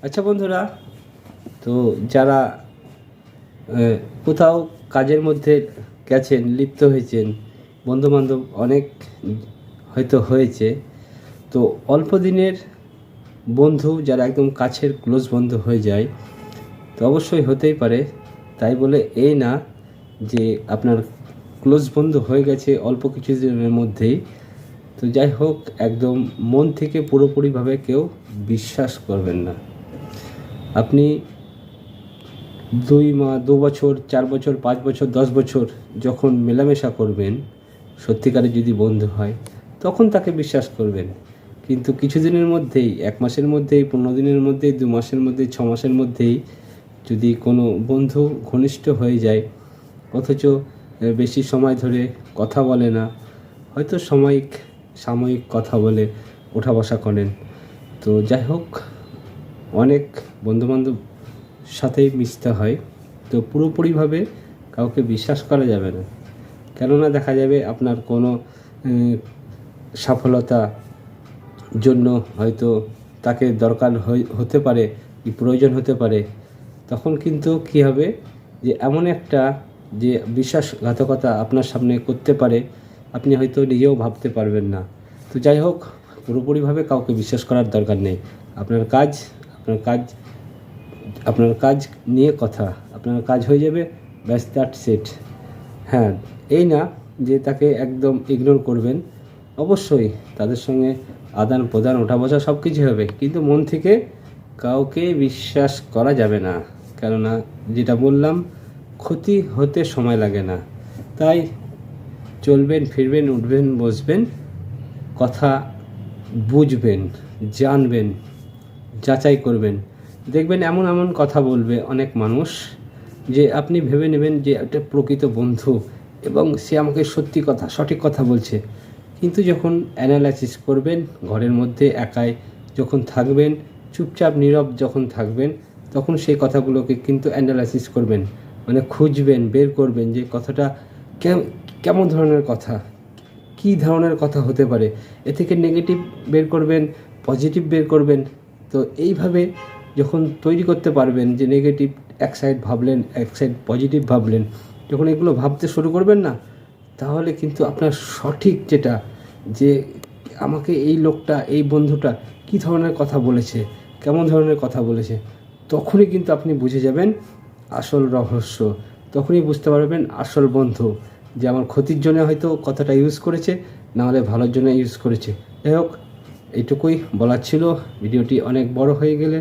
আচ্ছা বন্ধুরা, তো যারা কোথাও কাজের মধ্যে গেছেন, লিপ্ত হয়েছেন, বন্ধুবান্ধব অনেক হয়তো হয়েছে, তো অল্প দিনের বন্ধু যারা একদম কাছের ক্লোজ বন্ধু হয়ে যায়, তো অবশ্যই হতেই পারে। তাই বলে এই না যে আপনার ক্লোজ বন্ধু হয়ে গেছে অল্প কিছু দিনের মধ্যেই। তো যাই হোক, একদম মন থেকে পুরোপুরিভাবে কেউ বিশ্বাস করবেন না। আপনি 2 বছর, 4 বছর, 5 বছর, 10 বছর যখন মেলামেশা করবেন, সত্যিকারের যদি বন্ধু হয়, তখন তাকে বিশ্বাস করবেন। কিন্তু কিছুদিনের মধ্যেই, 1 মাসের মধ্যেই, 15 দিনের মধ্যেই, 2 মাসের মধ্যেই, 6 মাসের মধ্যেই যদি কোনো বন্ধু ঘনিষ্ঠ হয়ে যায়, অথচ বেশি সময় ধরে কথা বলে না, হয়তো সাময়িক কথা বলে ওঠা বসা করেন, তো যাই হোক, অনেক বন্ধুবান্ধব সাথেই মিশতে হয়। তো পুরোপুরিভাবে কাউকে বিশ্বাস করা যাবে না, কেননা দেখা যাবে আপনার কোনো সফলতা জন্য হয়তো তাকে দরকার হতে পারে, কি প্রয়োজন হতে পারে। তখন কিন্তু কী হবে, যে এমন একটা যে বিশ্বাসঘাতকতা আপনার সামনে করতে পারে, আপনি হয়তো নিজেও ভাবতে পারবেন না। তো যাই হোক, পুরোপুরিভাবে কাউকে বিশ্বাস করার দরকার নেই। আপনার কাজ আপনার কাজ নিয়ে কথা, আপনার কাজ হয়ে যাবে, ব্যাস, দ্যাট সেট। হ্যাঁ, এই না যে তাকে একদম ইগনোর করবেন। অবশ্যই তাদের সঙ্গে আদান প্রদান, ওঠা বসা সব কিছু হবে, কিন্তু মন থেকে কাউকে বিশ্বাস করা যাবে না। কেননা যেটা বললাম, ক্ষতি হতে সময় লাগে না। তাই চলবেন, ফিরবেন, উঠবেন, বসবেন, কথা বুঝবেন, জানবেন, যাচাই করবেন। দেখবেন এমন এমন কথা বলবে অনেক মানুষ যে আপনি ভেবে নেবেন যে একটা প্রকৃত বন্ধু এবং সে আমাকে সঠিক কথা বলছে। কিন্তু যখন অ্যানালাইসিস করবেন, ঘরের মধ্যে একাই যখন থাকবেন, চুপচাপ নীরব যখন থাকবেন, তখন সেই কথাগুলোকে কিন্তু অ্যানালাইসিস করবেন, মানে খুঁজবেন, বের করবেন যে কথাটা কেমন ধরনের কথা, কী ধরনের কথা হতে পারে। এ থেকে নেগেটিভ বের করবেন, পজিটিভ বের করবেন। তো এইভাবে যখন তৈরি করতে পারবেন যে নেগেটিভ এক সাইড ভাবলেন, এক সাইড পজিটিভ ভাবলেন, যখন এগুলো ভাবতে শুরু করবেন না, তাহলে কিন্তু আপনার সঠিক যেটা, যে আমাকে এই লোকটা, এই বন্ধুটা কী ধরনের কথা বলেছে, কেমন ধরনের কথা বলেছে, তখনই কিন্তু আপনি বুঝে যাবেন আসল রহস্য। তখনই বুঝতে পারবেন আসল বন্ধু যে আমার ক্ষতির জন্য হয়তো কথাটা ইউজ করেছে, নাহলে ভালোর জন্য ইউজ করেছে। যাই হোক, এইটুকুই বলার ছিল। ভিডিওটি অনেক বড় হয়ে গেলে